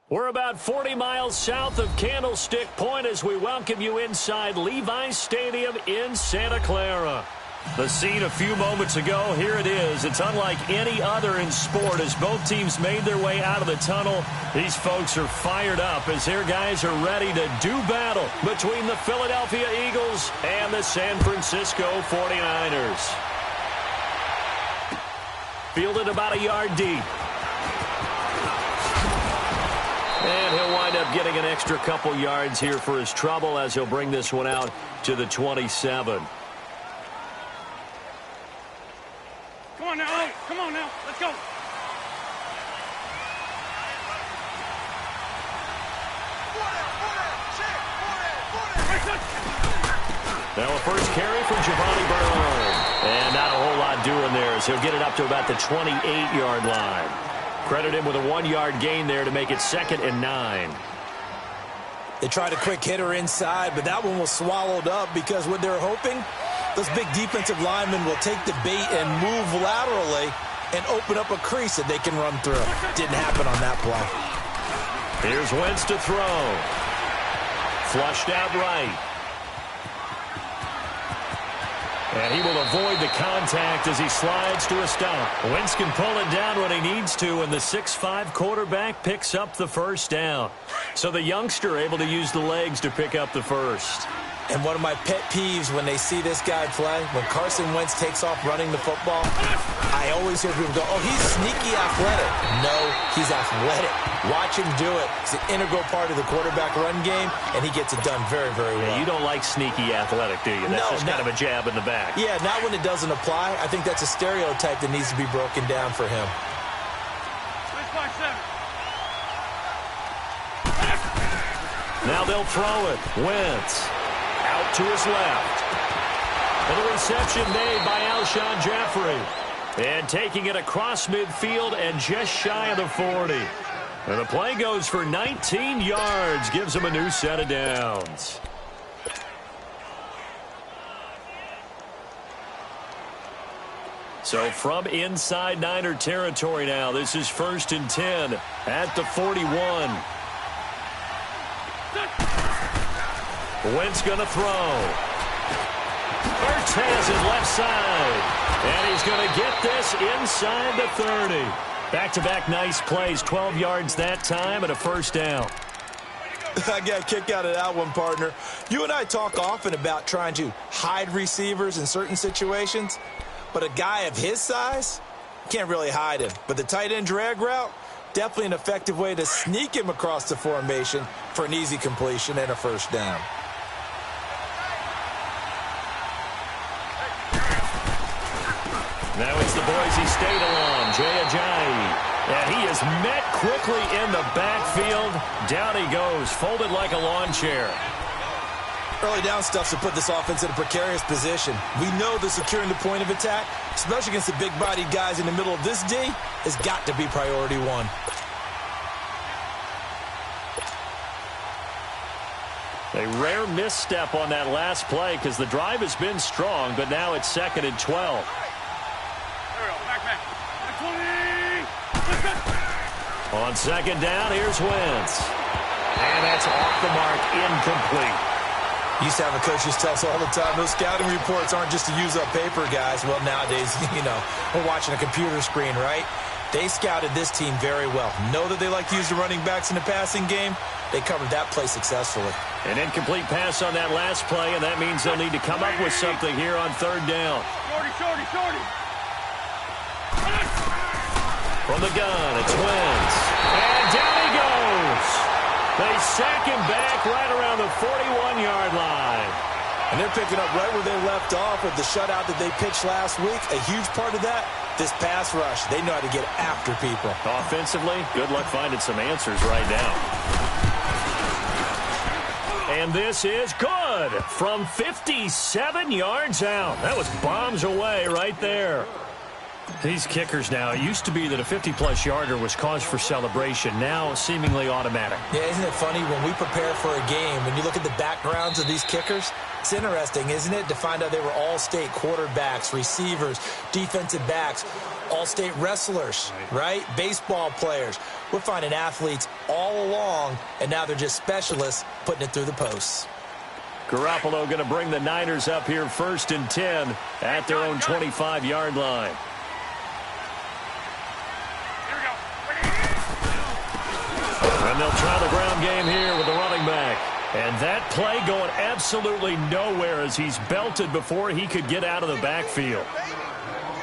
We're about 40 miles south of Candlestick Point as we welcome you inside Levi's Stadium in Santa Clara. The scene a few moments ago, here it is. It's unlike any other in sport as both teams made their way out of the tunnel. These folks are fired up as their guys are ready to do battle between the Philadelphia Eagles and the San Francisco 49ers. Fielded about a yard deep. And he'll wind up getting an extra couple yards here for his trouble as he'll bring this one out to the 27. Come on now, come on now, let's go. Now a first carry for Giovanni Bernard. And not a whole lot doing there as he'll get it up to about the 28-yard line. Credit him with a 1-yard gain there to make it 2nd and 9. They tried a quick hitter inside, but that one was swallowed up because what they're hoping, those big defensive linemen will take the bait and move laterally and open up a crease that they can run through. Didn't happen on that play. Here's Wentz to throw. Flushed out right. And he will avoid the contact as he slides to a stop. Wentz can pull it down when he needs to, and the 6'5" quarterback picks up the first down. So the youngster able to use the legs to pick up the first. And one of my pet peeves when they see this guy play, when Carson Wentz takes off running the football, I always hear people go, oh, he's sneaky athletic. No, he's athletic. Watch him do it. It's an integral part of the quarterback run game, and he gets it done very, very well. Yeah, you don't like sneaky athletic, do you? That's just kind of a jab in the back. Yeah, not when it doesn't apply. I think that's a stereotype that needs to be broken down for him. Now they'll throw it. Wentz. Out to his left. And the reception made by Alshon Jeffrey. And taking it across midfield and just shy of the 40. And the play goes for 19 yards. Gives him a new set of downs. So from inside Niner territory now, this is 1st and 10 at the 41. Wentz going to throw. Hurts has it left side. And he's going to get this inside the 30. Back-to-back nice plays, 12 yards that time and a first down. I got a kick out of that one, partner. You and I talk often about trying to hide receivers in certain situations. But a guy of his size, can't really hide him. But the tight end drag route, definitely an effective way to sneak him across the formation for an easy completion and a first down. Now it's the Boise State alum, Jay Ajayi. And he is met quickly in the backfield. Down he goes, folded like a lawn chair. Early down stuff to put this offense in a precarious position. We know that securing the point of attack, especially against the big-bodied guys in the middle of this D, has got to be priority one. A rare misstep on that last play because the drive has been strong, but now it's 2nd and 12. There we go. Back. 20. On 2nd down, here's Wentz. And that's off the mark, incomplete. Used to have a coach who tells us all the time, those scouting reports aren't just to use up paper, guys. Well, nowadays, we're watching a computer screen, right? They scouted this team very well. Know that they like to use the running backs in the passing game. They covered that play successfully. An incomplete pass on that last play, and that means they'll need to come up with something here on 3rd down. Shorty. From the gun, it's Wentz. And down he goes. They sack him back right around the 41-yard line. And they're picking up right where they left off with the shutout that they pitched last week. A huge part of that, this pass rush. They know how to get after people. Offensively, good luck finding some answers right now. And this is good from 57 yards out. That was bombs away right there. These kickers now, it used to be that a 50-plus yarder was cause for celebration. Now, seemingly automatic. Yeah, isn't it funny when we prepare for a game, when you look at the backgrounds of these kickers, it's interesting, isn't it, to find out they were all-state quarterbacks, receivers, defensive backs, all-state wrestlers, right? Baseball players. We're finding athletes all along, and now they're just specialists putting it through the posts. Garoppolo going to bring the Niners up here 1st and 10 at their own 25-yard line. And they'll try the ground game here with the running back. And that play going absolutely nowhere as he's belted before he could get out of the backfield.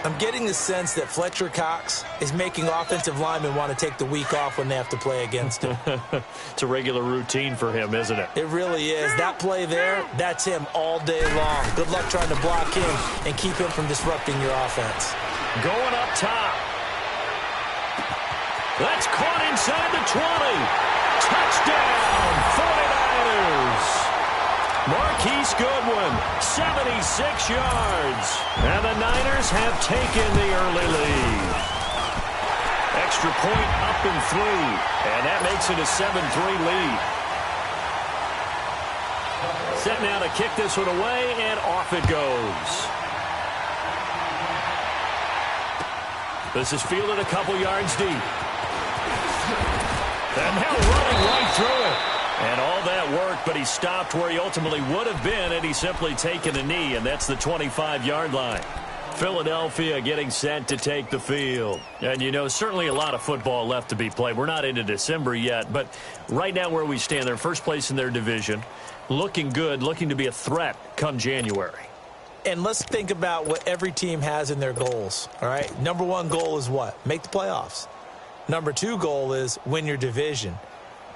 I'm getting the sense that Fletcher Cox is making offensive linemen want to take the week off when they have to play against him. It's a regular routine for him, isn't it? It really is. That play there, that's him all day long. Good luck trying to block him and keep him from disrupting your offense. Going up top. That's caught inside the 20. Touchdown, 49ers. Marquise Goodwin, 76 yards. And the Niners have taken the early lead. Extra point up and through. And that makes it a 7-3 lead. Set now to kick this one away, and off it goes. This is fielded a couple yards deep. And now running right through it. And all that worked, but he stopped where he ultimately would have been had he simply taken a knee, and that's the 25-yard line. Philadelphia getting set to take the field. And, certainly a lot of football left to be played. We're not into December yet, but right now where we stand, they're first place in their division. Looking good, looking to be a threat come January. And let's think about what every team has in their goals, all right? Number one goal is what? Make the playoffs. Number two goal is win your division.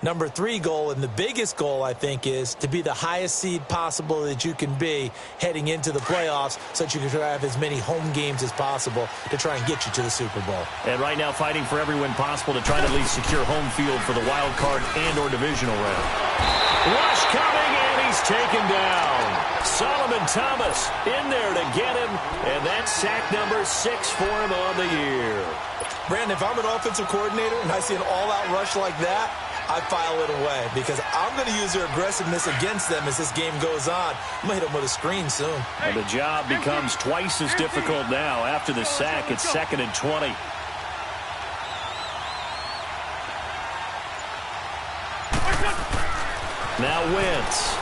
Number three goal, and the biggest goal, I think, is to be the highest seed possible that you can be heading into the playoffs so that you can have as many home games as possible to try and get you to the Super Bowl. And right now fighting for every win possible to try to at least secure home field for the wild card and or divisional round. Rush coming, and he's taken down. Solomon Thomas in there to get him, and that's sack number 6 for him on the year. Brandon, if I'm an offensive coordinator and I see an all-out rush like that, I file it away because I'm going to use their aggressiveness against them as this game goes on. I'm going to hit them with a screen soon. And the job becomes twice as difficult now. After the sack, it's 2nd and 20. Now Wentz.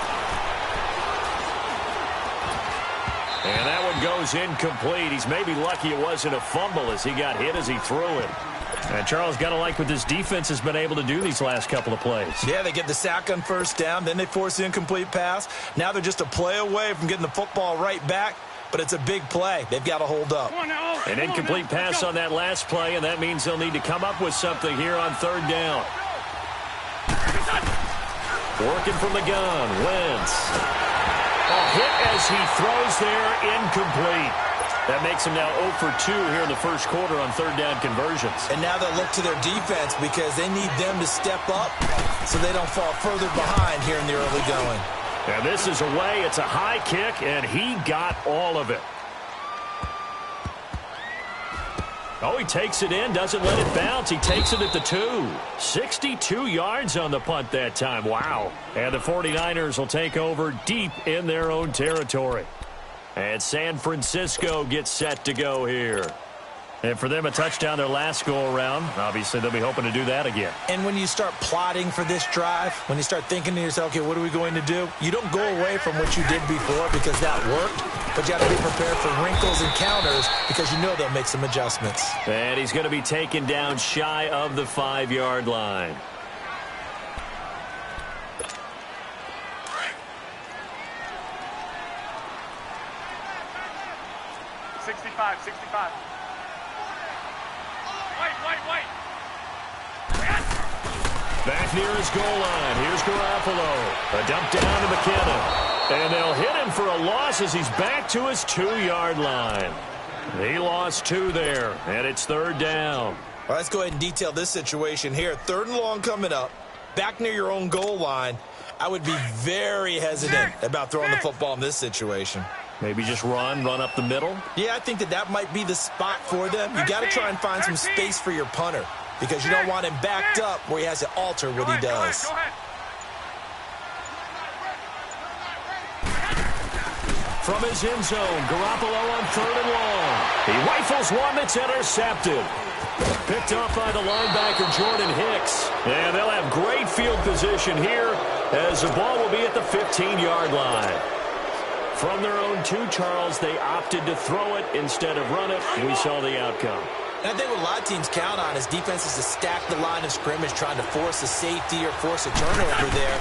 And that one goes incomplete. He's maybe lucky it wasn't a fumble as he got hit as he threw it. And Charles, got to like what this defense has been able to do these last couple of plays. Yeah, they get the sack on first down, then they force the incomplete pass. Now they're just a play away from getting the football right back, but it's a big play. They've got to hold up. An incomplete pass on that last play, and that means they'll need to come up with something here on 3rd down. Working from the gun, Wentz. A hit as he throws there, incomplete. That makes him now 0 for 2 here in the first quarter on 3rd down conversions. And now they'll look to their defense because they need them to step up so they don't fall further behind here in the early going. And this is away. It's a high kick, and he got all of it. Oh, he takes it in, doesn't let it bounce. He takes it at the 2. 62 yards on the punt that time. Wow. And the 49ers will take over deep in their own territory. And San Francisco gets set to go here. And for them, a touchdown their last go-around. Obviously, they'll be hoping to do that again. And when you start plotting for this drive, when you start thinking to yourself, okay, what are we going to do? You don't go away from what you did before because that worked. But you have to be prepared for wrinkles and counters because you know they'll make some adjustments. And he's going to be taken down shy of the 5-yard line. Back near his goal line. Here's Garoppolo. A dump down to McKinnon. And they'll hit him for a loss as he's back to his 2-yard line. He lost 2 there, and it's 3rd down. Well, let's go ahead and detail this situation here. 3rd and long coming up. Back near your own goal line. I would be very hesitant about throwing the football in this situation. Maybe just run up the middle? Yeah, I think that might be the spot for them. You got to try and find some space for your punter because you don't want him backed up where he has to alter what he does. From his end zone, Garoppolo on 3rd and long. He rifles one that's intercepted. Picked off by the linebacker, Jordan Hicks. And they'll have great field position here as the ball will be at the 15-yard line. From their own 2, Charles, they opted to throw it instead of run it. We saw the outcome. And I think what a lot of teams count on is defenses to stack the line of scrimmage, trying to force a safety or force a turnover there.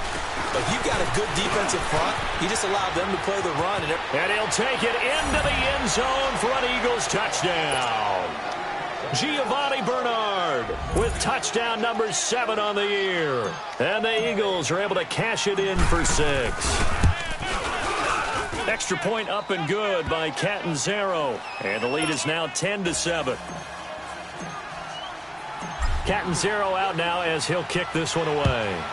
But if you've got a good defensive front, you just allow them to play the run. And he'll take it into the end zone for an Eagles touchdown. Giovanni Bernard with touchdown number 7 on the year. And the Eagles are able to cash it in for 6. Extra point up and good by Catanzaro. And the lead is now 10-7. Catanzaro out now as he'll kick this one away.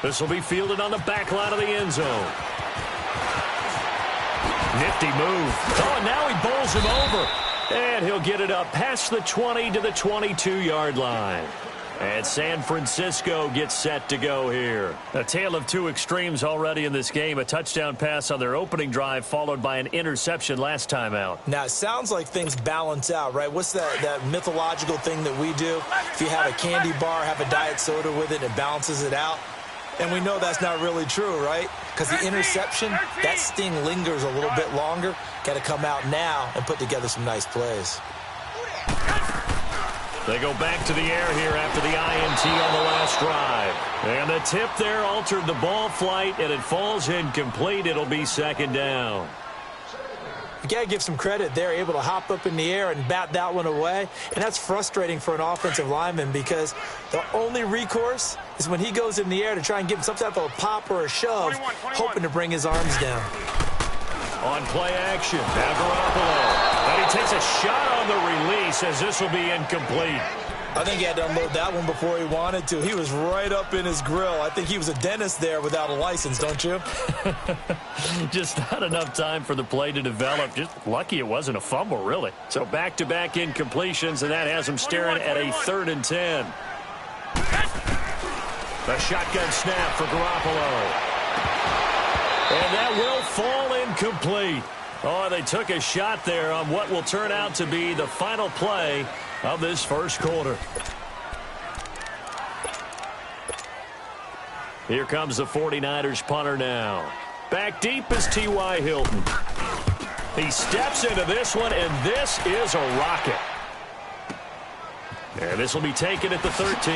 This will be fielded on the back line of the end zone. Nifty move. Oh, and now he bowls him over. And he'll get it up past the 20 to the 22-yard line. And San Francisco gets set to go here. A tale of 2 extremes already in this game. A touchdown pass on their opening drive followed by an interception last time out. Now, it sounds like things balance out, right? What's that mythological thing that we do? If you have a candy bar, have a diet soda with it, it balances it out. And we know that's not really true, right? Because the interception, that sting lingers a little bit longer. Got to come out now and put together some nice plays. They go back to the air here after the INT on the last drive. And the tip there altered the ball flight, and it falls incomplete. It'll be 2nd down. You got to give some credit. They're able to hop up in the air and bat that one away. And that's frustrating for an offensive lineman because the only recourse is when he goes in the air to try and give him some type of a pop or a shove, hoping to bring his arms down. On play action, now Garoppolo. And he takes a shot on the release as this will be incomplete. I think he had to unload that one before he wanted to. He was right up in his grill. I think he was a dentist there without a license, don't you? Just not enough time for the play to develop. Just lucky it wasn't a fumble, really. So back-to-back incompletions, and that has him staring at a 3rd and 10. The shotgun snap for Garoppolo. And that will fall incomplete. Oh, they took a shot there on what will turn out to be the final play of this first quarter. Here comes the 49ers punter now. Back deep is T.Y. Hilton. He steps into this one, and this is a rocket. And this will be taken at the 13.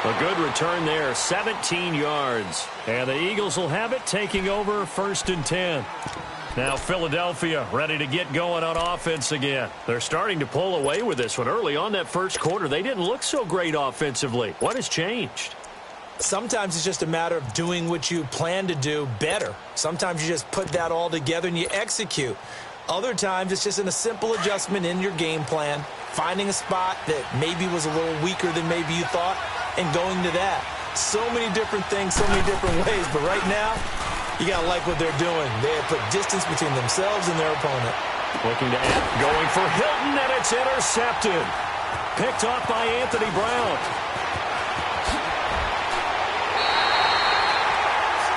A good return there, 17 yards. And the Eagles will have it, taking over 1st and 10. Now Philadelphia ready to get going on offense again. They're starting to pull away with this one. Early on that first quarter, they didn't look so great offensively. What has changed? Sometimes it's just a matter of doing what you plan to do better. Sometimes you just put that all together and you execute. Other times it's just in a simple adjustment in your game plan, finding a spot that maybe was a little weaker than maybe you thought, and going to that. So many different things, so many different ways. But right now, you got to like what they're doing. They have put distance between themselves and their opponent. Looking to add, going for Hilton, and it's intercepted. Picked off by Anthony Brown.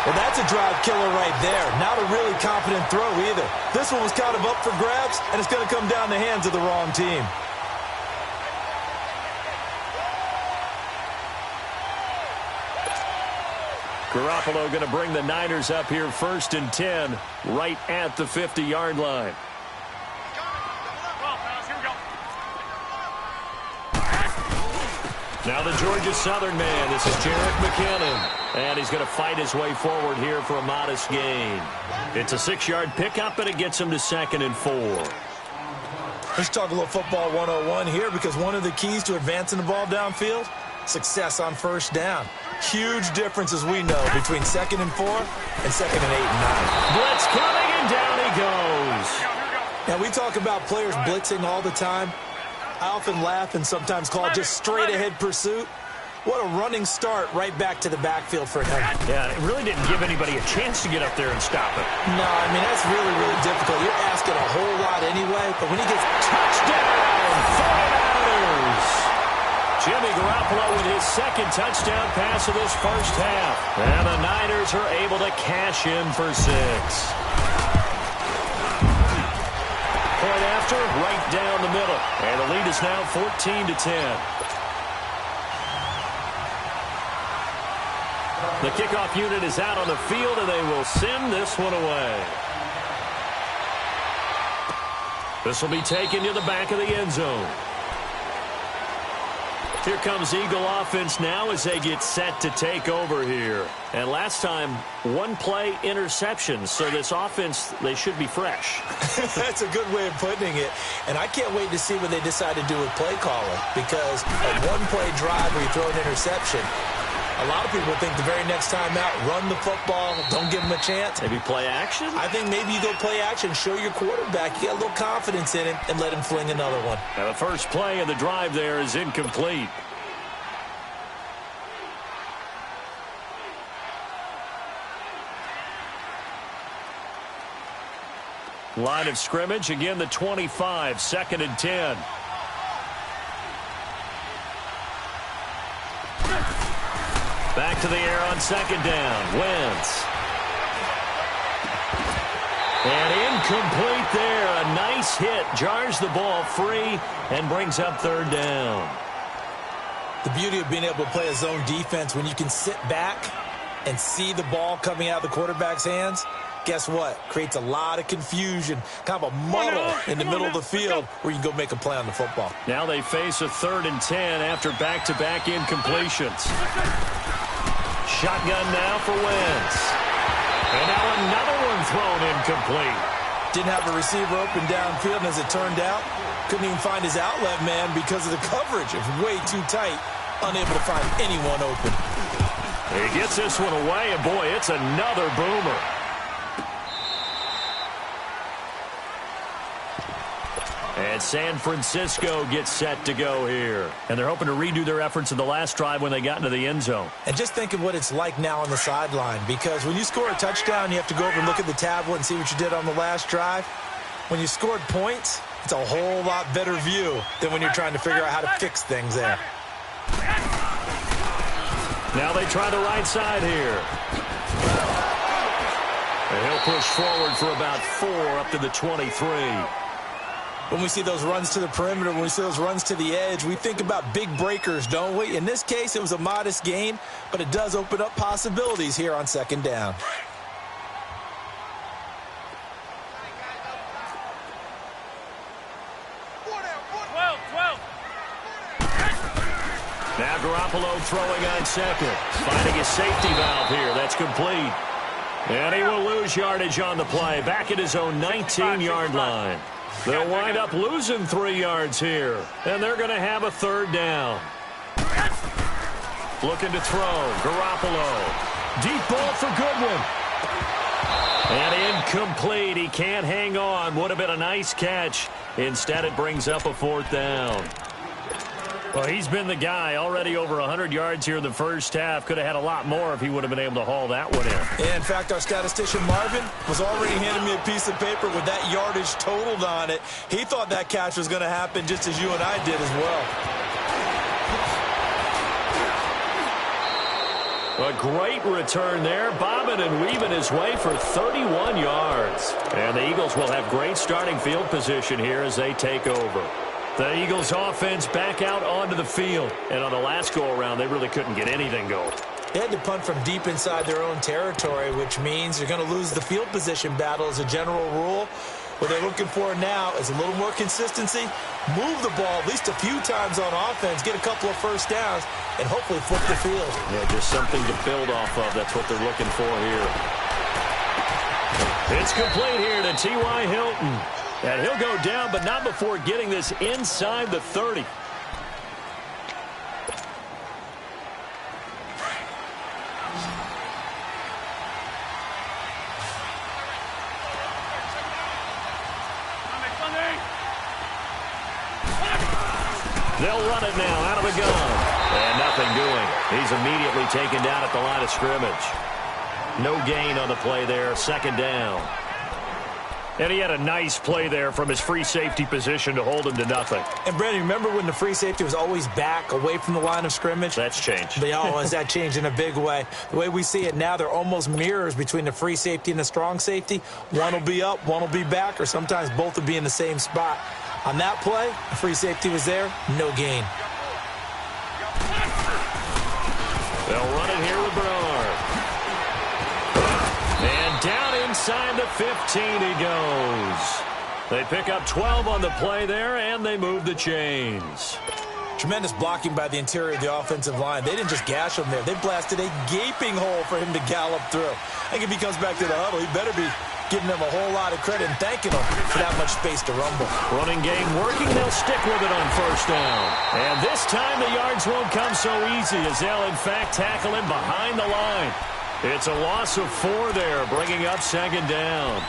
Well, that's a drive killer right there. Not a really confident throw either. This one was kind of up for grabs, and it's going to come down the hands of the wrong team. Garoppolo going to bring the Niners up here 1st and 10, right at the 50-yard line. Now the Georgia Southern man, this is Jerick McKinnon. And he's going to fight his way forward here for a modest gain. It's a 6-yard pickup, and it gets him to 2nd and 4. Let's talk a little football 101 here, because one of the keys to advancing the ball downfield, success on 1st down. Huge difference, as we know, between 2nd and 4 and 2nd and 8 and 9. Blitz coming, and down he goes. Now, we talk about players blitzing all the time. I often laugh and sometimes call it just straight-ahead pursuit. What a running start right back to the backfield for him. Yeah, it really didn't give anybody a chance to get up there and stop it. No, I mean, that's really, really difficult. You're asking a whole lot anyway, but when he gets touchdown, 49ers! Jimmy Garoppolo with his 2nd touchdown pass of this first half. And the Niners are able to cash in for 6. Point after, right down the middle. And the lead is now 14-10. The kickoff unit is out on the field, and they will send this one away. This will be taken to the back of the end zone. Here comes Eagle offense now as they get set to take over here. And last time, 1-play interception. So this offense, they should be fresh. That's a good way of putting it. And I can't wait to see what they decide to do with play calling. Because a 1-play drive where you throw an interception, a lot of people think the very next time out, run the football, don't give them a chance. Maybe play action? I think maybe you go play action, show your quarterback, you got a little confidence in him, and let him fling another one. Now the first play of the drive there is incomplete. Line of scrimmage, again the 25, 2nd and 10. Back to the air on 2nd down. Wentz. And incomplete there. A nice hit. Jars the ball free and brings up 3rd down. The beauty of being able to play a zone defense when you can sit back and see the ball coming out of the quarterback's hands, guess what? Creates a lot of confusion, kind of a muddle in the middle of the field where you can go make a play on the football. Now they face a 3rd and 10 after back-to-back incompletions. Shotgun now for Wentz. And now another one thrown incomplete. Didn't have a receiver open downfield, and as it turned out, couldn't even find his outlet man because of the coverage. It was way too tight, unable to find anyone open. He gets this one away, and boy, it's another boomer. And San Francisco gets set to go here. And they're hoping to redo their efforts in the last drive when they got into the end zone. And just think of what it's like now on the sideline, because when you score a touchdown, you have to go over and look at the tablet and see what you did on the last drive. When you scored points, it's a whole lot better view than when you're trying to figure out how to fix things there. Now they try the right side here. And he'll push forward for about 4 up to the 23. When we see those runs to the perimeter, when we see those runs to the edge, we think about big breakers, don't we? In this case, it was a modest gain, but it does open up possibilities here on second down. Now Garoppolo throwing on second. Finding his safety valve here. That's complete. And he will lose yardage on the play. Back at his own 19-yard line. They'll wind up losing 3 yards here. And they're going to have a third down. Looking to throw. Garoppolo. Deep ball for Goodwin. And incomplete. He can't hang on. Would have been a nice catch. Instead, it brings up a 4th down. Well, he's been the guy. Already over 100 yards here in the first half. Could have had a lot more if he would have been able to haul that one in. Yeah, in fact, our statistician Marvin was already handing me a piece of paper with that yardage totaled on it. He thought that catch was going to happen just as you and I did as well. A great return there. Bobbing and weaving his way for 31 yards. And the Eagles will have great starting field position here as they take over. The Eagles offense back out onto the field. And on the last go-around, they really couldn't get anything going. They had to punt from deep inside their own territory, which means you're going to lose the field position battle as a general rule. What they're looking for now is a little more consistency, move the ball at least a few times on offense, get a couple of first downs, and hopefully flip the field. Yeah, just something to build off of. That's what they're looking for here. It's complete here to T.Y. Hilton. And he'll go down, but not before getting this inside the 30. They'll run it now out of the gun. And nothing doing. He's immediately taken down at the line of scrimmage. No gain on the play there. Second down. And he had a nice play there from his free safety position to hold him to nothing. And, Brandon, remember when the free safety was always back away from the line of scrimmage? That's changed. Has that changed in a big way? The way we see it now, they're almost mirrors between the free safety and the strong safety. One will be up, one will be back, or sometimes both will be in the same spot. On that play, the free safety was there, no gain. They'll run it here with Bernard. And down inside the 15 he goes. They pick up 12 on the play there, and they move the chains. Tremendous blocking by the interior of the offensive line. They didn't just gash him there. They blasted a gaping hole for him to gallop through. I think if he comes back to the huddle, he better be giving them a whole lot of credit and thanking them for that much space to rumble. Running game working. They'll stick with it on first down. And this time the yards won't come so easy as they'll, in fact, tackle him behind the line. It's a loss of 4 there, bringing up second down.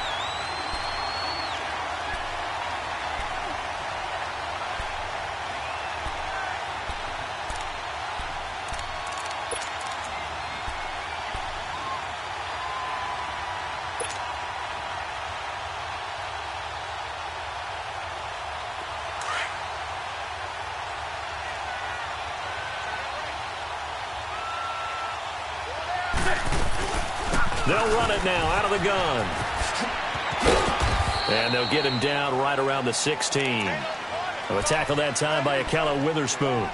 They'll run it now out of the gun. And they'll get him down right around the 16. A tackle that time by Akella Witherspoon.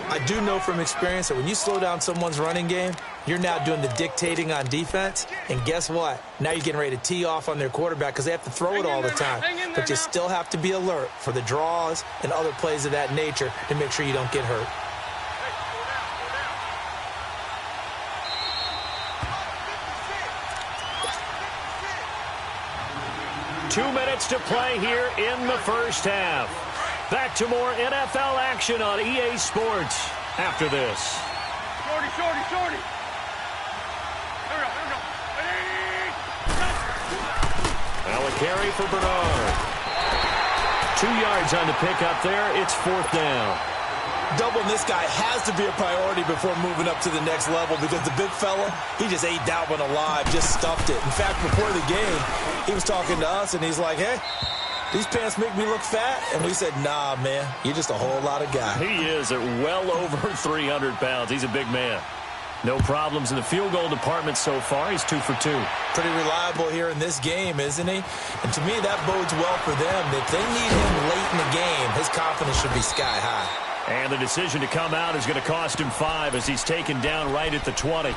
I do know from experience that when you slow down someone's running game, you're now doing the dictating on defense. And guess what? Now you're getting ready to tee off on their quarterback because they have to throw it all the time. But you still have to be alert for the draws and other plays of that nature to make sure you don't get hurt. Two minutes to play here in the first half. Back to more NFL action on EA Sports after this. Shorty, shorty, shorty. There we go, Now a carry for Bernard. 2 yards on the pickup there. It's 4th down. Doubling this guy has to be a priority before moving up to the next level because the big fella, he just ate that one alive, just stuffed it. In fact, before the game, he was talking to us, and he's like, hey, these pants make me look fat? And we said, nah, man, you're just a whole lot of guy. He is at well over 300 pounds. He's a big man. No problems in the field goal department so far. He's 2 for 2. Pretty reliable here in this game, isn't he? And to me, that bodes well for them. If they need him late in the game, his confidence should be sky high. And the decision to come out is going to cost him 5 as he's taken down right at the 20.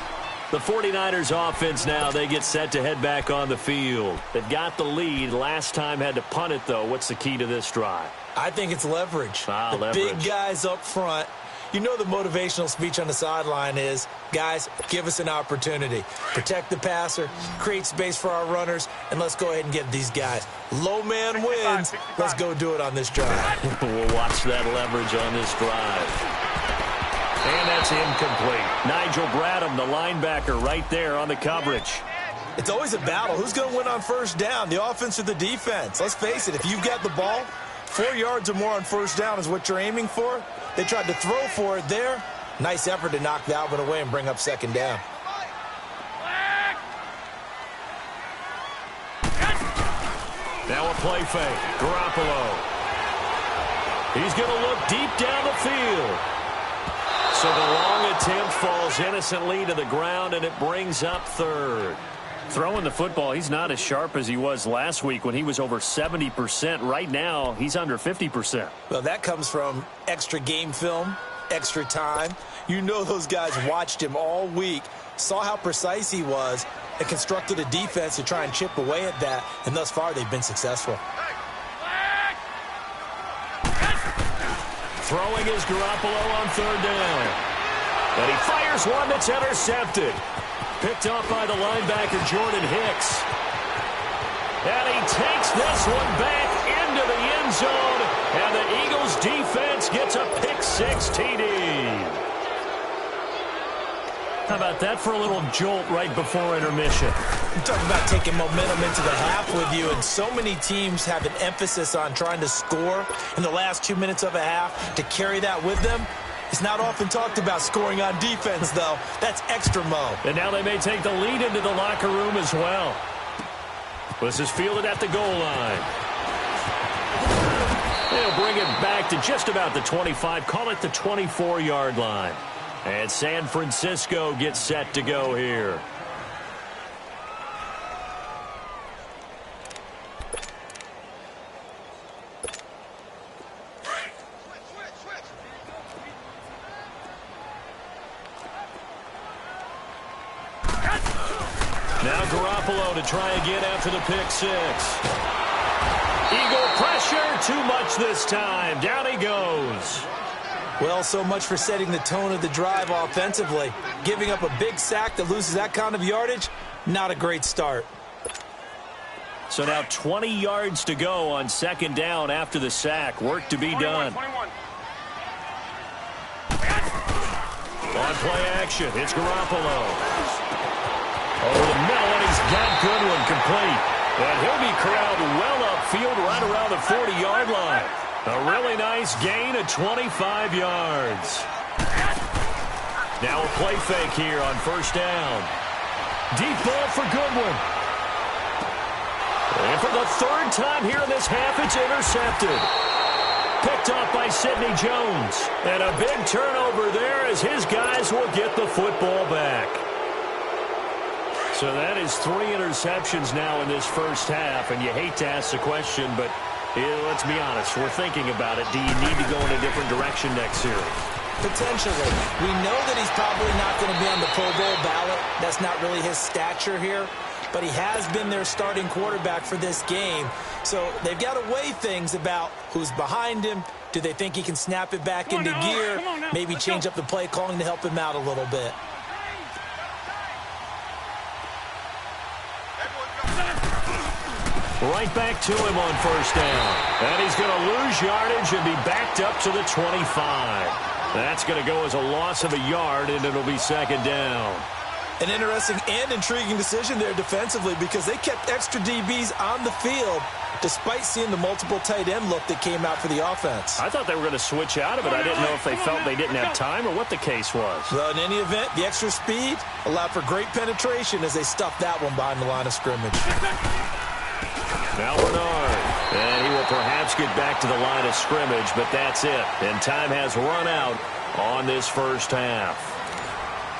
The 49ers offense now, they get set to head back on the field. They've got the lead. Last time had to punt it, though. What's the key to this drive? I think it's leverage. Leverage. Big guys up front. You know the motivational speech on the sideline is, guys, give us an opportunity. Protect the passer, create space for our runners, and let's go ahead and get these guys. Low man wins. Let's go do it on this drive. We'll watch that leverage on this drive. And that's incomplete. Nigel Bradham, the linebacker, right there on the coverage. It's always a battle. Who's going to win on first down, the offense or the defense? Let's face it, if you've got the ball, 4 yards or more on first down is what you're aiming for. They tried to throw for it there. Nice effort to knock that one away and bring up second down. Now a play fake. Garoppolo. He's going to look deep down the field. So the long attempt falls innocently to the ground, and it brings up 3rd. Throwing the football, he's not as sharp as he was last week when he was over 70%. Right now, he's under 50%. Well, that comes from extra game film, extra time. You know those guys watched him all week, saw how precise he was, and constructed a defense to try and chip away at that, and thus far they've been successful. Throwing is Garoppolo on 3rd down. And he fires one that's intercepted. Picked up by the linebacker, Jordan Hicks. And he takes this one back into the end zone. And the Eagles defense gets a pick-6 TD. How about that for a little jolt right before intermission? I'm talking about taking momentum into the half with you, and so many teams have an emphasis on trying to score in the last 2 minutes of a half to carry that with them. It's not often talked about scoring on defense, though. That's extra mo. And now they may take the lead into the locker room as well. This is fielded at the goal line. They'll bring it back to just about the 25. Call it the 24-yard line. And San Francisco gets set to go here. Now Garoppolo to try again after the pick-6. Eagle pressure, too much this time. Down he goes. Well, so much for setting the tone of the drive offensively. Giving up a big sack that loses that kind of yardage, not a great start. So now 20 yards to go on 2nd down after the sack. Work to be done. 21. On play action, it's Garoppolo. Over the middle, and he's got Goodwin complete. And he'll be corralled well upfield right around the 40-yard line. A really nice gain of 25 yards. Now a play fake here on 1st down. Deep ball for Goodwin. And for the 3rd time here in this half, it's intercepted. Picked off by Sidney Jones. And a big turnover there as his guys will get the football back. So that is 3 interceptions now in this first half. And you hate to ask the question, but let's be honest, we're thinking about it. Do you need to go in a different direction next series? Potentially. We know that he's probably not going to be on the Pro Bowl ballot. That's not really his stature here. But he has been their starting quarterback for this game. So they've got to weigh things about who's behind him. Do they think he can snap it back into gear? Maybe change up the play calling to help him out a little bit. Right back to him on 1st down. And he's going to lose yardage and be backed up to the 25. That's going to go as a loss of a yard, and it'll be 2nd down. An interesting and intriguing decision there defensively because they kept extra DBs on the field despite seeing the multiple tight end look that came out for the offense. I thought they were going to switch out of it. I didn't know if they felt they didn't have time or what the case was. Well, in any event, the extra speed allowed for great penetration as they stuffed that one behind the line of scrimmage. Now Bernard, and he will perhaps get back to the line of scrimmage, but that's it. And time has run out on this first half.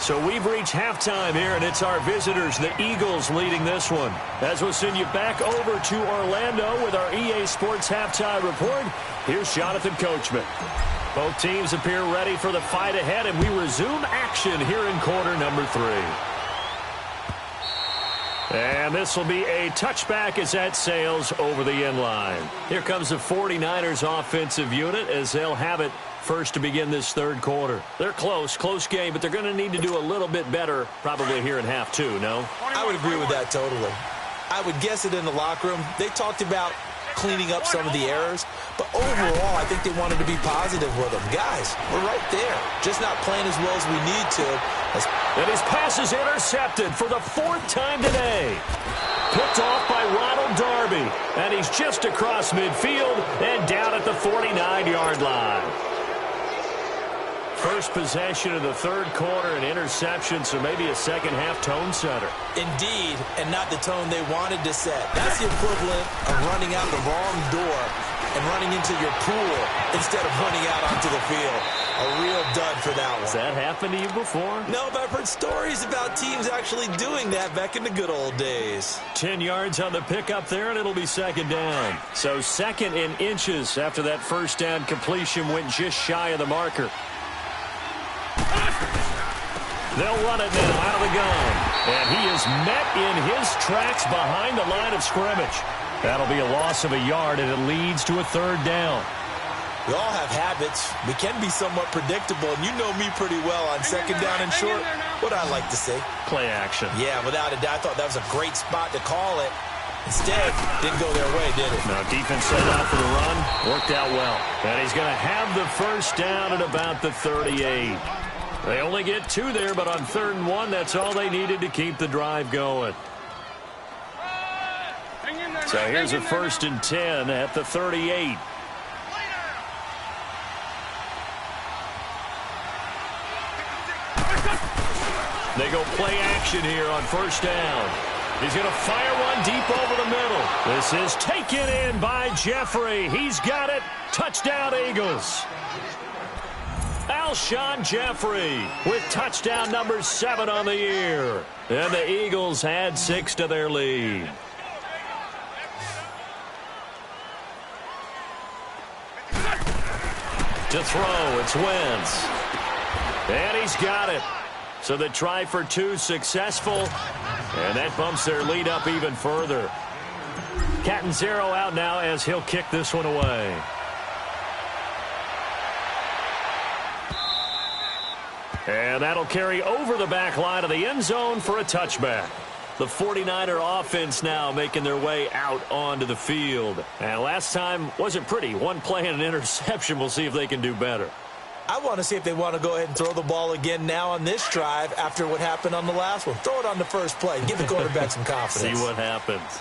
So we've reached halftime here, and it's our visitors, the Eagles, leading this one. As we'll send you back over to Orlando with our EA Sports Halftime Report, here's Jonathan Coachman. Both teams appear ready for the fight ahead, and we resume action here in quarter number 3. And this will be a touchback as that sails over the end line. Here comes the 49ers offensive unit as they'll have it first to begin this third quarter. They're close game, but they're going to need to do a little bit better probably here in half 2, no? I would agree with that totally. I would guess it in the locker room. They talked about cleaning up some of the errors, but overall, I think they wanted to be positive with them. Guys, we're right there, just not playing as well as we need to. And his pass is intercepted for the 4th time today. Picked off by Ronald Darby, and he's just across midfield and down at the 49-yard line. First possession of the third quarter, an interception, so maybe a second-half tone setter. Indeed, and not the tone they wanted to set. That's the equivalent of running out the wrong door and running into your pool instead of running out onto the field. A real dud for that one. Has that happened to you before? No, but I've heard stories about teams actually doing that back in the good old days. 10 yards on the pickup there, and it'll be second down. So second in inches after that first down completion went just shy of the marker. They'll run it now out of the gun. And he is met in his tracks behind the line of scrimmage. That'll be a loss of a yard, and it leads to a third down. We all have habits. We can be somewhat predictable, and you know me pretty well on second down and short. What I like to say? Play action. Yeah, without a doubt. I thought that was a great spot to call it. Instead, didn't go their way, did it? Now, defense set out for the run. Worked out well. And he's going to have the first down at about the 38. They only get 2 there, but on 3rd and 1, that's all they needed to keep the drive going. So here's a 1st and 10 at the 38. They go play action here on first down. He's going to fire one deep over the middle. This is taken in by Jeffrey. He's got it. Touchdown, Eagles. Alshon Jeffrey with touchdown number 7 on the year. And the Eagles add 6 to their lead. To throw, it's Wentz. And he's got it. So the try for 2 successful. And that bumps their lead up even further. Catanzaro out now as he'll kick this one away. And that'll carry over the back line of the end zone for a touchback. The 49er offense now making their way out onto the field. And last time wasn't pretty. One play and an interception. We'll see if they can do better. I want to see if they want to go ahead and throw the ball again now on this drive after what happened on the last one. Throw it on the first play. Give the quarterback some confidence. See what happens.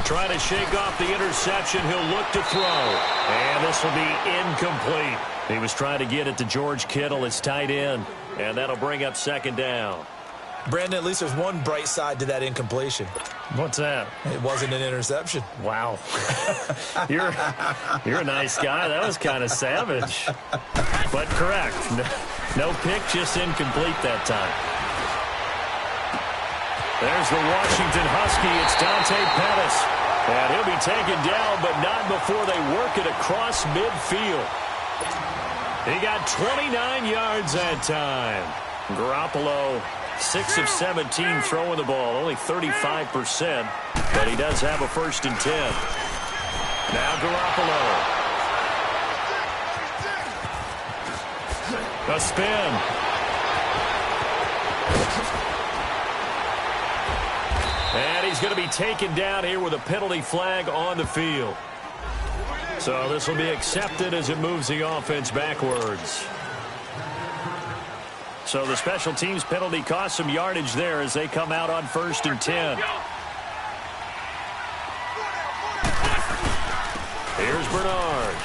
Trying to shake off the interception. He'll look to throw. And this will be incomplete. He was trying to get it to George Kittle, his tight end. And that'll bring up second down. Brandon, at least there's one bright side to that incompletion. What's that? It wasn't an interception. Wow. You're a nice guy. That was kind of savage. But correct. No pick, just incomplete that time. There's the Washington Husky. It's Dante Pettis. And he'll be taken down, but not before they work it across midfield. He got 29 yards that time. Garoppolo, 6 of 17 throwing the ball, only 35%. But he does have a 1st and 10. Now Garoppolo. A spin. And he's going to be taken down here with a penalty flag on the field. So this will be accepted as it moves the offense backwards. So the special teams penalty cost some yardage there as they come out on 1st and 10. Here's Bernard.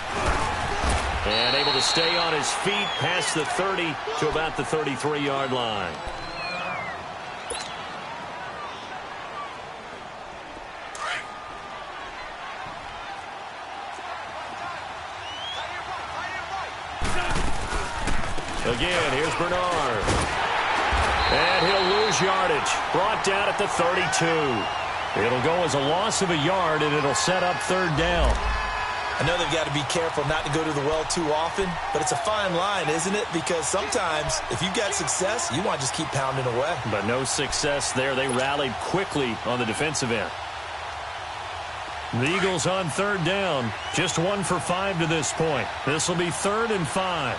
And able to stay on his feet past the 30 to about the 33-yard line. Again, here's Bernard. And he'll lose yardage. Brought down at the 32. It'll go as a loss of a yard, and it'll set up 3rd down. I know they've got to be careful not to go to the well too often, but it's a fine line, isn't it? Because sometimes, if you've got success, you want to just keep pounding away. But no success there. They rallied quickly on the defensive end. The Eagles on 3rd down. Just 1 for 5 to this point. This will be 3rd and 5.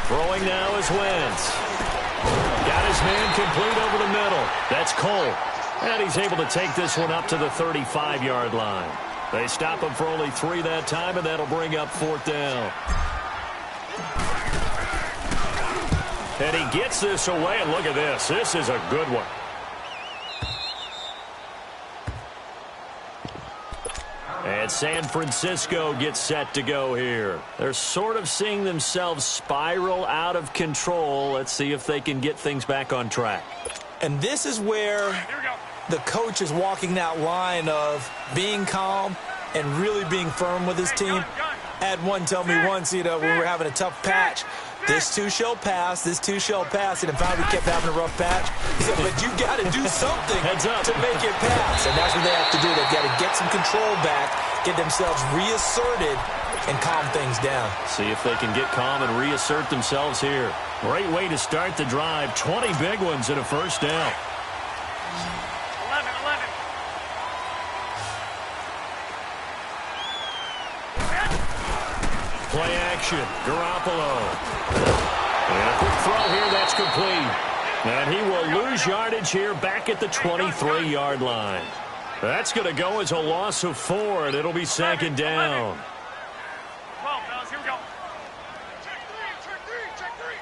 Throwing now is Wentz. Got his man complete over the middle. That's Cole. And he's able to take this one up to the 35-yard line. They stop him for only 3 that time, and that'll bring up 4th down. And he gets this away, and look at this. This is a good one. And San Francisco gets set to go here. They're sort of seeing themselves spiral out of control. Let's see if they can get things back on track. And this is where the coach is walking that line of being calm and really being firm with his team. I had one tell me once, when we were having a tough patch, this too shall pass, this too shall pass. And in fact, we kept having a rough patch. He said, but you got to do something to make it pass. And that's what they have to do. They've got to get some control back, get themselves reasserted, and calm things down. See if they can get calm and reassert themselves here. Great way to start the drive. 20 big ones and a 1st down. 11. Play action. Garoppolo. And a quick throw here. That's complete. And he will lose yardage here back at the 23-yard line. That's going to go as a loss of 4, and it'll be 2nd down. 12, fellas. Here we go. Check three.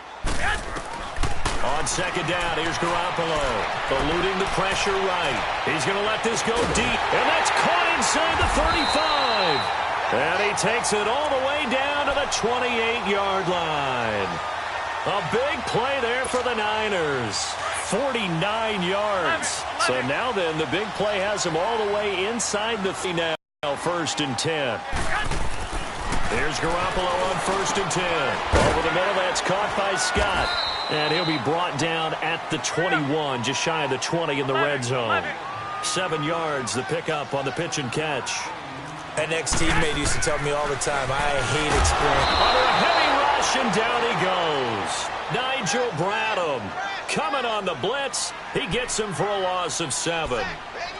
On 2nd down, here's Garoppolo. Eluding the pressure right. He's going to let this go deep, and that's caught inside the 35. And he takes it all the way down to the 28-yard line. A big play there for the Niners. 49 yards. So now then, the big play has him all the way inside the now. 1st and 10. Here's Garoppolo on 1st and 10. Over the middle, that's caught by Scott. And he'll be brought down at the 21, just shy of the 20 in the red zone. 7 yards, the pickup on the pitch and catch. An ex-teammate used to tell me all the time, I hate experience. Under a heavy rush, and down he goes. Nigel Bradham coming on the blitz. He gets him for a loss of 7.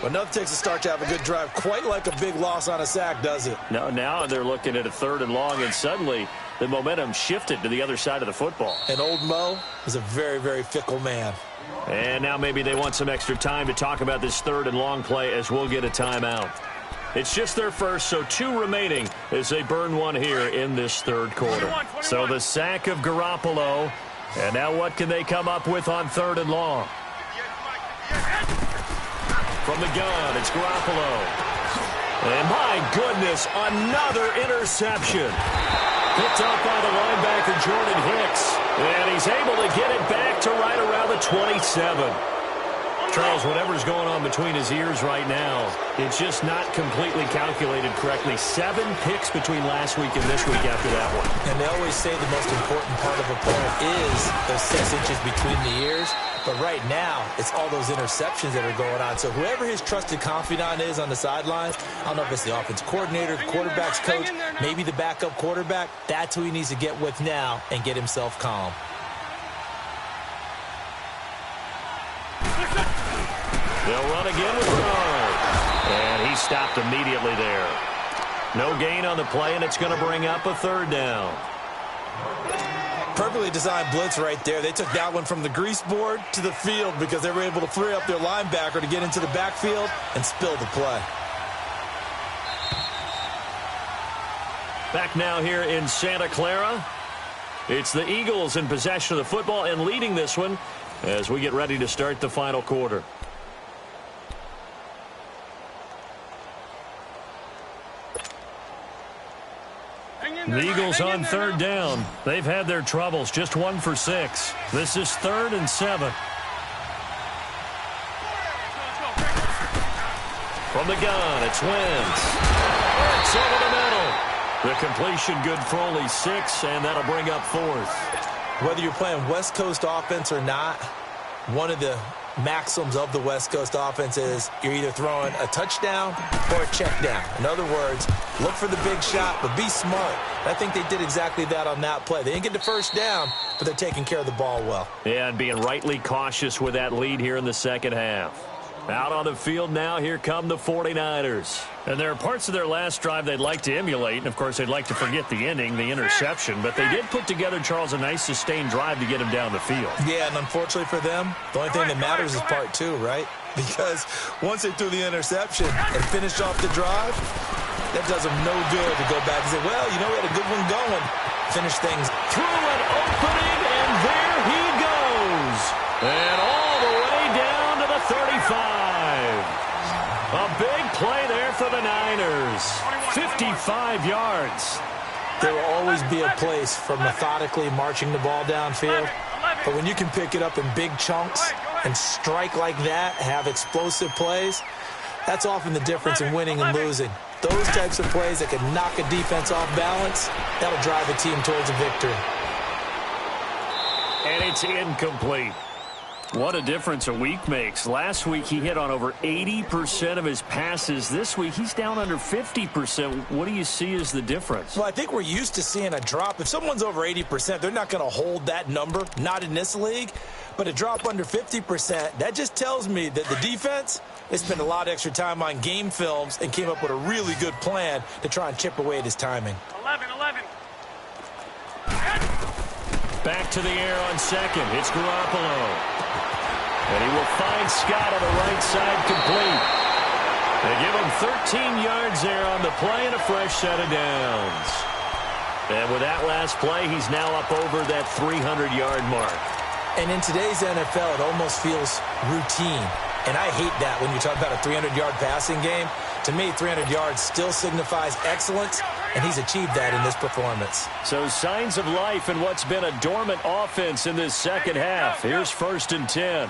But nothing takes a start to have a good drive quite like a big loss on a sack, does it? No, now they're looking at a 3rd and long, and suddenly the momentum shifted to the other side of the football. And old Mo is a very, very fickle man. And now maybe they want some extra time to talk about this 3rd and long play as we'll get a timeout. It's just their first, so 2 remaining as they burn 1 here in this 3rd quarter. 21. So the sack of Garoppolo, and now what can they come up with on 3rd and long? From the gun, it's Garoppolo. And my goodness, another interception. Picked up by the linebacker, Jordan Hicks. And he's able to get it back to right around the 27. Charles, whatever's going on between his ears right now, it's just not completely calculated correctly. 7 picks between last week and this week after that one. And they always say the most important part of a play is those 6 inches between the ears. But right now, it's all those interceptions that are going on. So whoever his trusted confidant is on the sidelines, I don't know if it's the offense coordinator, the quarterback's coach, maybe the backup quarterback, that's who he needs to get with now and get himself calm. They'll run again with Bernard. And he stopped immediately there. No gain on the play, and it's going to bring up a 3rd down. Perfectly designed blitz right there. They took that one from the grease board to the field because they were able to free up their linebacker to get into the backfield and spill the play. Back now here in Santa Clara. It's the Eagles in possession of the football and leading this one as we get ready to start the final quarter. The Eagles on third down. They've had their troubles, just 1 for 6. This is 3rd and 7. From the gun, it's Wentz. It's over the middle. The completion good for only 6, and that'll bring up 4th. Whether you're playing West Coast offense or not, one of the maxims of the West Coast offense is you're either throwing a touchdown or a check down. In other words, look for the big shot, but be smart. I think they did exactly that on that play. They didn't get the first down, but they're taking care of the ball well. Yeah, and being rightly cautious with that lead here in the second half. Out on the field now, here come the 49ers. And there are parts of their last drive they'd like to emulate, and of course they'd like to forget the inning, the interception, but they did put together, Charles, a nice sustained drive to get him down the field. Yeah, and unfortunately for them, the only thing that matters is part 2, right? Because once they threw the interception and finished off the drive, that does them no good to go back and say, well, you know, we had a good one going. Finish things. Through an opening, and there he goes. And all the way down to the 35. A big play there for the Niners. 55 yards. There will always be a place for methodically marching the ball downfield. But when you can pick it up in big chunks and strike like that, have explosive plays, that's often the difference in winning and losing. Those types of plays that can knock a defense off balance, that'll drive a team towards a victory. And it's incomplete. What a difference a week makes. Last week he hit on over 80% of his passes. This week he's down under 50%. What do you see as the difference? Well, I think we're used to seeing a drop. If someone's over 80%, they're not going to hold that number, not in this league. But a drop under 50%, that just tells me that the defense, they spent a lot of extra time on game films and came up with a really good plan to try and chip away at his timing. 11. Back to the air on second. It's Garoppolo. And he will find Scott on the right side, complete. They give him 13 yards there on the play and a fresh set of downs. And with that last play, he's now up over that 300-yard mark. And in today's NFL, it almost feels routine. And I hate that when you talk about a 300-yard passing game. To me, 300 yards still signifies excellence, and he's achieved that in this performance. So signs of life in what's been a dormant offense in this second half. Here's 1st and 10.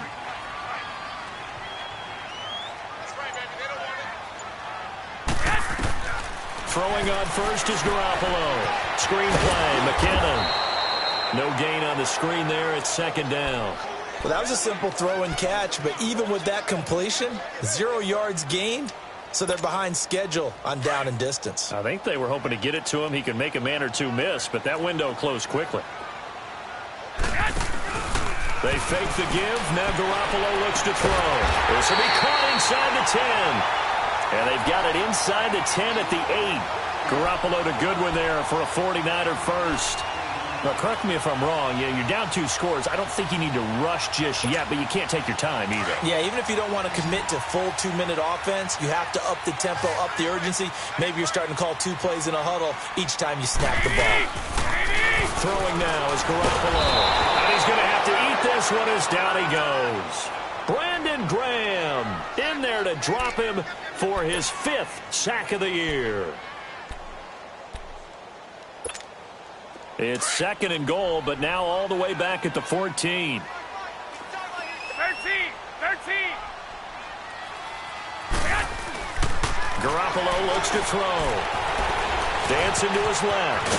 Throwing on first is Garoppolo. Screen play, McKinnon. No gain on the screen there. It's 2nd down. Well, that was a simple throw and catch, but even with that completion, 0 yards gained, so they're behind schedule on down and distance. I think they were hoping to get it to him. He could make a man or two miss, but that window closed quickly. They fake the give. Now Garoppolo looks to throw. This will be caught inside the 10. And they've got it inside the 10 at the 8. Garoppolo to Goodwin there for a 49er first. Now, correct me if I'm wrong. Yeah, you're down 2 scores. I don't think you need to rush just yet, but you can't take your time either. Yeah, even if you don't want to commit to full 2-minute offense, you have to up the tempo, up the urgency. Maybe you're starting to call 2 plays in a huddle each time you snap the ball. Throwing now is Garoppolo. And he's going to have to eat this one as down he goes. Brandon Graham in there to drop him for his 5th sack of the year. It's 2nd and goal, but now all the way back at the 14. 13. Garoppolo looks to throw. Dancing to his left.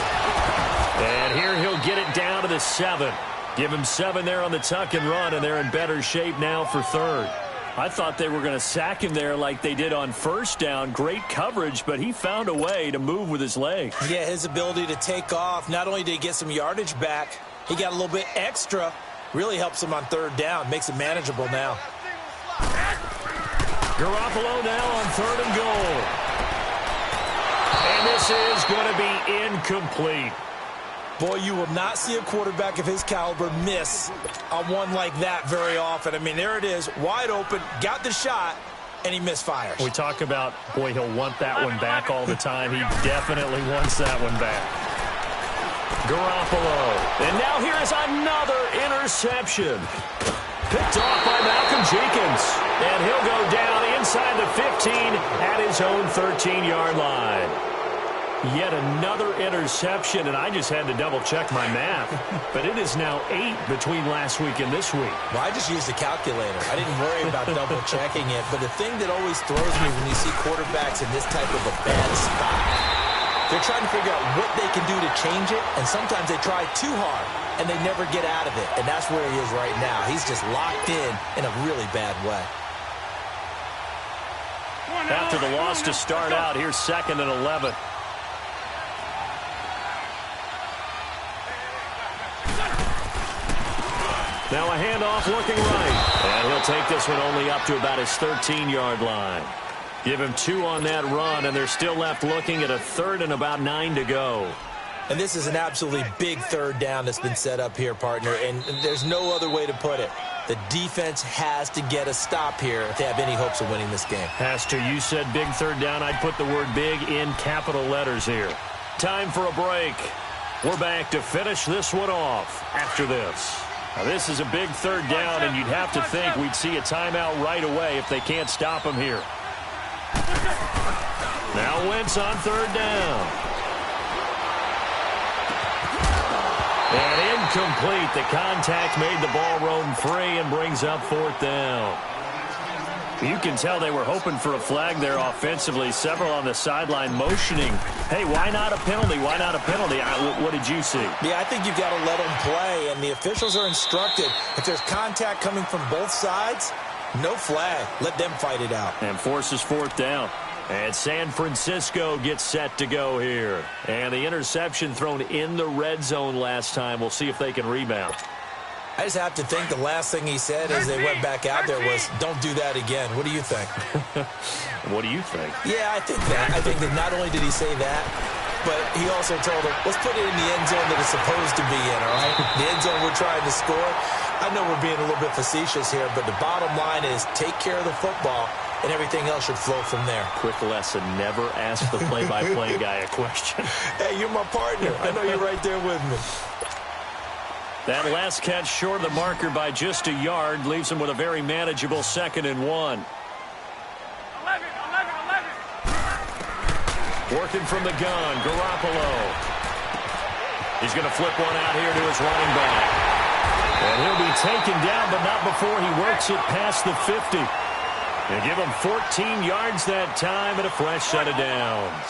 And here he'll get it down to the 7. Give him 7 there on the tuck and run, and they're in better shape now for 3rd. I thought they were going to sack him there like they did on 1st down. Great coverage, but he found a way to move with his legs. Yeah, his ability to take off, not only did he get some yardage back, he got a little bit extra. Really helps him on 3rd down, makes it manageable now. Garoppolo now on 3rd and goal. And this is going to be incomplete. Boy, you will not see a quarterback of his caliber miss on one like that very often. I mean, there it is, wide open, got the shot, and he misfires. We talk about, boy, he'll want that one back all the time. He definitely wants that one back. Garoppolo. And now here is another interception. Picked off by Malcolm Jenkins. And he'll go down inside the 15 at his own 13-yard line. Yet another interception, and I just had to double-check my math. But it is now 8 between last week and this week. Well, I just used a calculator. I didn't worry about double-checking it. But the thing that always throws me when you see quarterbacks in this type of a bad spot, they're trying to figure out what they can do to change it, and sometimes they try too hard, and they never get out of it. And that's where he is right now. He's just locked in a really bad way. After the loss to start out, here's 2nd and 11. Now a handoff looking right. And he'll take this one only up to about his 13-yard line. Give him 2 on that run, and they're still left looking at a 3rd and about 9 to go. And this is an absolutely big 3rd down that's been set up here, partner, and there's no other way to put it. The defense has to get a stop here if they have any hopes of winning this game. Has to. You said big 3rd down. I'd put the word big in capital letters here. Time for a break. We're back to finish this one off after this. Now, this is a big 3rd down, and you'd have to think we'd see a timeout right away if they can't stop him here. Now Wentz on 3rd down. And incomplete. The contact made the ball roam free and brings up 4th down. You can tell they were hoping for a flag there offensively. Several on the sideline motioning, hey, why not a penalty? Why not a penalty? What did you see? Yeah, I think you've got to let them play, and the officials are instructed. If there's contact coming from both sides, no flag. Let them fight it out. And forces 4th down. And San Francisco gets set to go here. And the interception thrown in the red zone last time. We'll see if they can rebound. I just have to think the last thing he said as they went back out there was, don't do that again. What do you think? What do you think? Yeah, I think that. I think that not only did he say that, but he also told him, let's put it in the end zone that it's supposed to be in, all right? The end zone we're trying to score. I know we're being a little bit facetious here, but the bottom line is take care of the football, and everything else should flow from there. Quick lesson, never ask the play-by-play guy a question. Hey, you're my partner. I know you're right there with me. That last catch short of the marker by just a yard leaves him with a very manageable 2nd and 1. 11. Working from the gun, Garoppolo. He's going to flip one out here to his running back. And he'll be taken down, but not before he works it past the 50. And give him 14 yards that time and a fresh set of downs.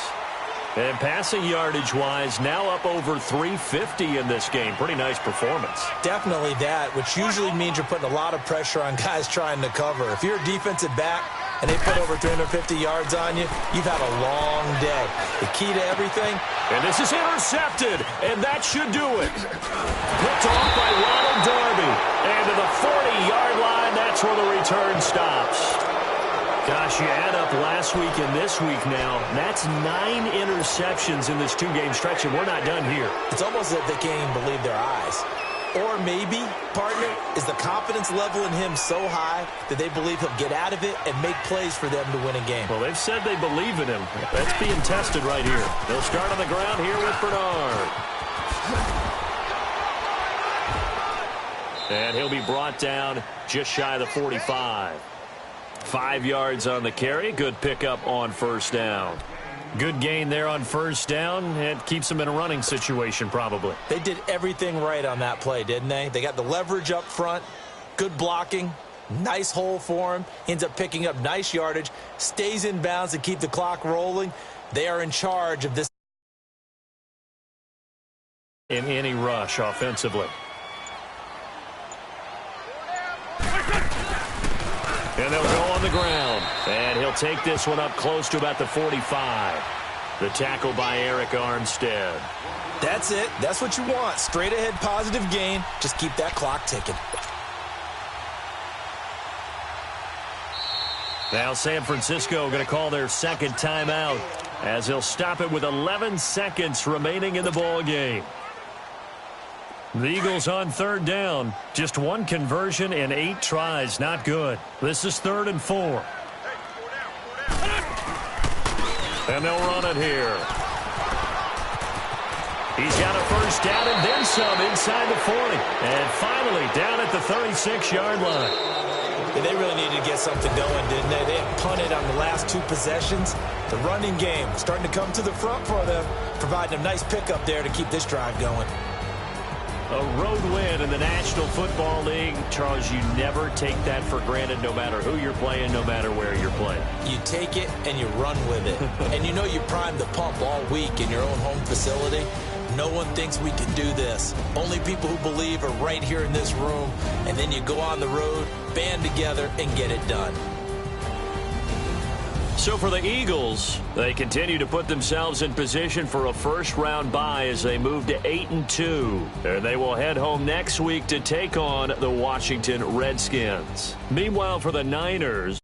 And passing yardage-wise, now up over 350 in this game. Pretty nice performance. Definitely that, which usually means you're putting a lot of pressure on guys trying to cover. If you're a defensive back and they put over 350 yards on you, you've had a long day. The key to everything. And this is intercepted, and that should do it. Picked off by Ronald Darby. And to the 40-yard line, that's where the return stops. Gosh, you add up last week and this week now, that's 9 interceptions in this 2-game stretch, and we're not done here. It's almost as if they can't even believe their eyes. Or maybe, partner, is the confidence level in him so high that they believe he'll get out of it and make plays for them to win a game. Well, they've said they believe in him. That's being tested right here. They'll start on the ground here with Bernard. And he'll be brought down just shy of the 45. 5 yards on the carry. Good pickup on 1st down. Good gain there on 1st down. It keeps them in a running situation probably. They did everything right on that play, didn't they? They got the leverage up front. Good blocking. Nice hole for him. Ends up picking up nice yardage. Stays in bounds to keep the clock rolling. They are in charge of this. In any rush offensively. And they'll go on the ground. And he'll take this one up close to about the 45. The tackle by Eric Armstead. That's it. That's what you want. Straight ahead positive gain. Just keep that clock ticking. Now San Francisco going to call their 2nd timeout as he'll stop it with 11 seconds remaining in the ball game. The Eagles on 3rd down. Just 1 conversion and 8 tries. Not good. This is 3rd and 4. And they'll run it here. He's got a first down and then some inside the 40. And finally down at the 36-yard line. Yeah, they really needed to get something going, didn't they? They had punted on the last 2 possessions. The running game starting to come to the front for them, providing a nice pickup there to keep this drive going. A road win in the National Football League. Charles, you never take that for granted no matter who you're playing, no matter where you're playing. You take it and you run with it. And you know you primed the pump all week in your own home facility. No one thinks we can do this. Only people who believe are right here in this room. And then you go on the road, band together, and get it done. So for the Eagles, they continue to put themselves in position for a first-round bye as they move to 8-2. And they will head home next week to take on the Washington Redskins. Meanwhile, for the Niners,